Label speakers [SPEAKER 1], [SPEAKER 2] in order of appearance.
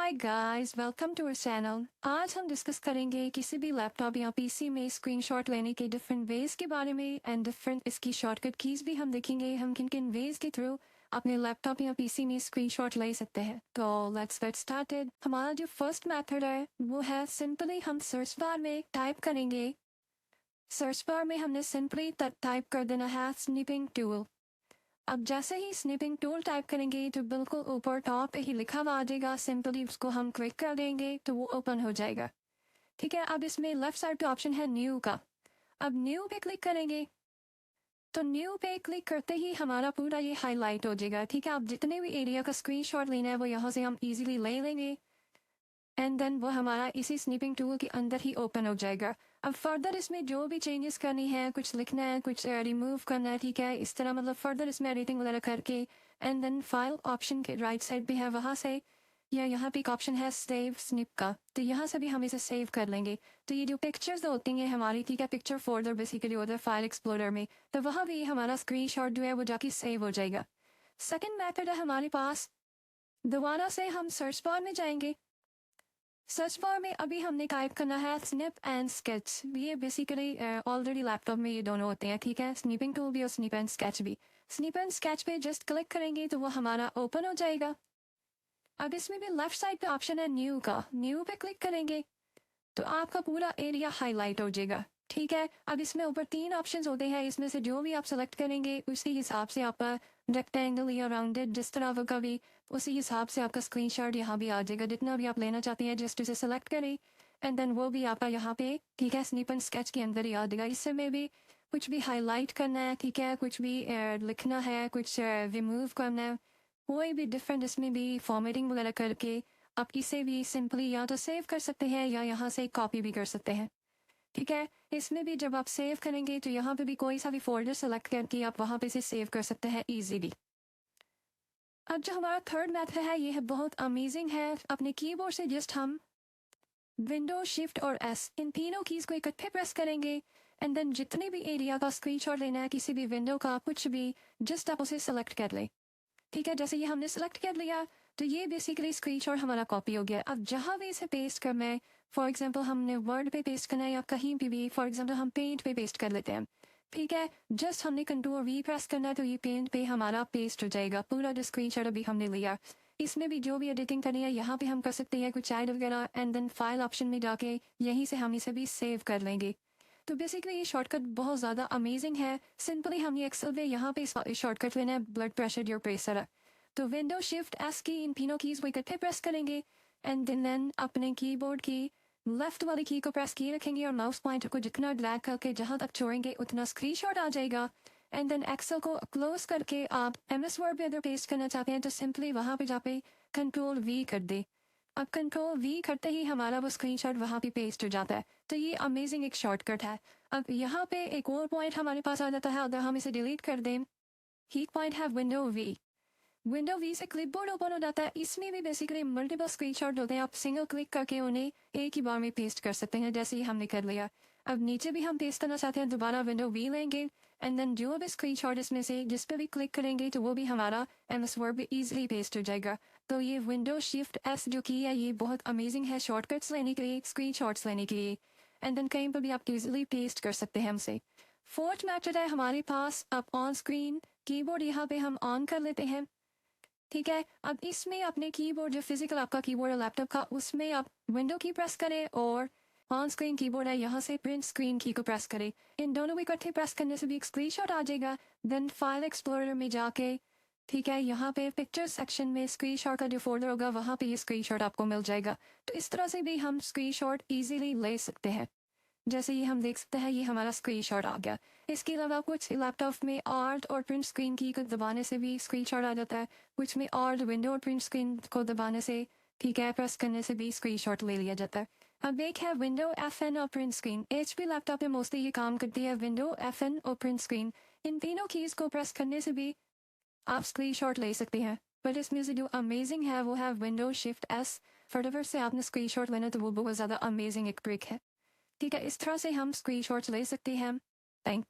[SPEAKER 1] Hi guys, welcome to our channel. आज हम discuss करेंगे किसी भी लैपटॉप या पीसी में स्क्रीनशॉट लेने के डिफरेंट वेज के बारे में एंड डिफरेंट इसकी शॉर्टकट कीज भी हम देखेंगे हम किन किन वेज के थ्रू अपने लैपटॉप या पीसी में स्क्रीनशॉट ले सकते हैं। तो लेट्स गेट स्टार्टेड। हमारा जो फर्स्ट मेथड है वो है सिंपली हम सर्च बार में टाइप करेंगे। सर्च बार में हमने सिंपली टाइप कर देना है स्निपिंग टूल। अब जैसे ही स्निपिंग टूल टाइप करेंगे तो बिल्कुल ऊपर टॉप पे ही लिखा हुआ आ जाएगा। सिंपली उसको हम क्लिक कर देंगे तो वो ओपन हो जाएगा। ठीक है, अब इसमें लेफ्ट साइड पे ऑप्शन है न्यू का। अब न्यू पे क्लिक करेंगे तो न्यू पे क्लिक करते ही हमारा पूरा ये हाईलाइट हो जाएगा। ठीक है, अब जितने भी एरिया का स्क्रीनशॉट लेना है वो यहाँ से हम इजीली ले लेंगे एंड देन वो हमारा इसी स्निपिंग टूल के अंदर ही ओपन हो जाएगा। अब फर्दर इसमें जो भी चेंजेस करनी है, कुछ लिखना है, कुछ रिमूव करना है, ठीक है, इस तरह मतलब फर्दर इसमें एडिटिंग वगैरह करके एंड देन फाइल ऑप्शन के राइट साइड पे है वहाँ से या यहाँ पे एक ऑप्शन है सेव स्निप का, तो यहाँ से भी हम इसे सेव कर लेंगे। तो ये जो पिक्चर्स होती हैं हमारी, ठीक है, पिक्चर फोल्डर बेसिकली होता है फाइल एक्सप्लोरर में, तो वहाँ भी हमारा स्क्रीनशॉट जो है वो जाके सेव हो जाएगा। सेकेंड मेथड है हमारे पास, दोबारा से हम सर्च बार में जाएंगे। सर्च बार में अभी हमने टाइप करना है स्निप एंड स्केच। ये बेसिकली ऑलरेडी लैपटॉप में ये दोनों होते हैं, ठीक है, स्निपिंग टूल भी और स्निप एंड स्केच भी। स्निप एंड स्केच पे जस्ट क्लिक करेंगे तो वो हमारा ओपन हो जाएगा। अब इसमें भी लेफ्ट साइड पे ऑप्शन है न्यू का। न्यू पे क्लिक करेंगे तो आपका पूरा एरिया हाईलाइट हो जाएगा। ठीक है, अब इसमें ऊपर 3 ऑप्शंस होते हैं, इसमें से जो भी आप सेलेक्ट करेंगे उसी हिसाब से आपका रेक्टेंगल या राउंडेड जिस तरह का भी, उसी हिसाब से आपका स्क्रीनशॉट यहाँ भी आ जाएगा। जितना भी आप लेना चाहते हैं जस्ट उसे सेलेक्ट करें एंड देन वो भी आपका यहाँ पे, ठीक है, स्निप एंड स्केच के अंदर ही आ जाएगा। इससे में भी कुछ भी हाईलाइट करना है, ठीक है, कुछ भी लिखना है, कुछ रिमूव करना है, कोई भी डिफरेंट इसमें भी फॉर्मेटिंग वगैरह करके आप इसे भी सिंपली या तो सेव कर सकते हैं या यहाँ से कॉपी भी कर सकते हैं। ठीक है, इसमें भी जब आप सेव करेंगे तो यहाँ पे भी कोई सा भी फोल्डर सेलेक्ट करके आप वहाँ पे से सेव कर सकते हैं इजीली। अब जो हमारा थर्ड मेथड है ये है बहुत अमेजिंग है। अपने कीबोर्ड से जस्ट हम विंडो शिफ्ट और एस इन तीनों कीज को इकट्ठे प्रेस करेंगे एंड देन जितने भी एरिया का स्क्रीनशॉट लेना है, किसी भी विंडो का कुछ भी, जस्ट आप उसे सेलेक्ट कर लें। ठीक है, जैसे ये हमने सेलेक्ट कर लिया तो ये बेसिकली स्क्रीनशॉट हमारा कॉपी हो गया। अब जहाँ भी इसे पेस्ट करना है, फॉर एग्जांपल हमने वर्ड पे पेस्ट करना है या कहीं भी, फॉर एग्जांपल हम पेंट पे पेस्ट कर लेते हैं। ठीक है, जस्ट हमने कंट्रोल वी प्रेस करना है तो ये पेंट पे हमारा पेस्ट हो जाएगा पूरा जो स्क्रीनशॉट अभी हमने लिया। इसमें भी जो भी एडिटिंग करनी है यहाँ पे हम कर सकते हैं, कुछ ऐड वगैरह, एंड देन फाइल ऑप्शन में जाके यहीं से हम इसे भी सेव कर लेंगे। तो बेसिकली ये शॉर्टकट बहुत ज़्यादा अमेजिंग है। सिंपली हम ये एक्सेल पे यहाँ पे शॉर्टकट लेना है ब्लड प्रेशर योर प्रेशर। तो विंडो शिफ्ट एस की इन तीनों कीज को इकट्ठे प्रेस करेंगे एंड देन अपने कीबोर्ड की लेफ्ट वाली की को प्रेस किए रखेंगे और माउस पॉइंटर को जितना ड्रैग करके जहां तक छोड़ेंगे उतना स्क्रीनशॉट आ जाएगा। एंड देन एक्सेल को क्लोज करके आप एमएस वर्ड पे अगर पेस्ट करना चाहते हैं तो सिंपली वहां पे जाके कंट्रोल वी कर दे। अब कंट्रोल वी करते ही हमारा वो स्क्रीनशॉट वहां पे पेस्ट हो जाता है। तो ये अमेजिंग एक शॉर्टकट है। अब यहाँ पे एक और पॉइंट हमारे पास आ जाता है, अगर हम इसे डिलीट कर दें, ही पॉइंट है विंडो वी। विंडो वी से क्लिपबोर्ड ओपन हो जाता है। इसमें भी बेसिकली मल्टीपल स्क्रीनशॉट होते हैं, आप सिंगल क्लिक करके उन्हें एक ही बार में पेस्ट कर सकते हैं, जैसे ही हमने कर लिया। अब नीचे भी हम पेस्ट करना चाहते हैं, दोबारा विंडो वी लेंगे एंड देन जो भी स्क्रीनशॉट इसमें से जिस पे भी क्लिक करेंगे तो वो भी हमारा एमएस वर्ड पे इजीली पेस्ट हो जाएगा। तो ये विंडो शिफ्ट एस जो की है ये बहुत अमेजिंग है शॉर्टकट्स लेने के लिए, स्क्रीनशॉट्स लेने के लिए, एंड देन कहीं पर भी आप इजीली पेस्ट कर सकते हैं हमसे। फोर्थ मेथड है हमारे पास, अब ऑन स्क्रीन कीबोर्ड यहाँ पे हम ऑन कर लेते हैं। ठीक है, अब इसमें अपने कीबोर्ड जो फिजिकल आपका कीबोर्ड है लैपटॉप का, उसमें आप विंडो की प्रेस करें और ऑन स्क्रीन कीबोर्ड है यहाँ से प्रिंट स्क्रीन की को प्रेस करें। इन दोनों को इकट्ठे प्रेस करने से भी एक स्क्रीनशॉट आ जाएगा। देन फाइल एक्सप्लोरर में जाके, ठीक है, यहाँ पे पिक्चर सेक्शन में स्क्रीनशॉट का जो फोल्डर होगा वहाँ पे ये स्क्रीनशॉट आपको मिल जाएगा। तो इस तरह से भी हम स्क्रीनशॉट इजीली ले सकते हैं। जैसे ये हम देख सकते हैं ये हमारा स्क्रीनशॉट आ गया। इसके अलावा कुछ लैपटॉप में आर्ट और प्रिंट स्क्रीन की को दबाने से भी स्क्रीनशॉट आ जाता है, कुछ में आर्ट विंडो और प्रिंट स्क्रीन को दबाने से, ठीक है, प्रेस करने से भी स्क्रीनशॉट ले लिया जाता है। अब एक है विंडो FN और प्रिंट स्क्रीन। HP लैपटॉप में मोस्टली ये काम करती है, विंडो FN और प्रिंट स्क्रीन। इन तीनों कीज को प्रेस करने से भी आप स्क्रीनशॉट ले सकते हैं, बट इसमें से जो अमेजिंग है वो है विंडो शिफ्ट एस। फटाफट से आपने स्क्रीनशॉट लेना तो वो बहुत ज़्यादा अमेजिंग एक ट्रिक है। ठीक है, इस तरह से हम स्क्रीनशॉट्स ले सकते हैं। Thank you.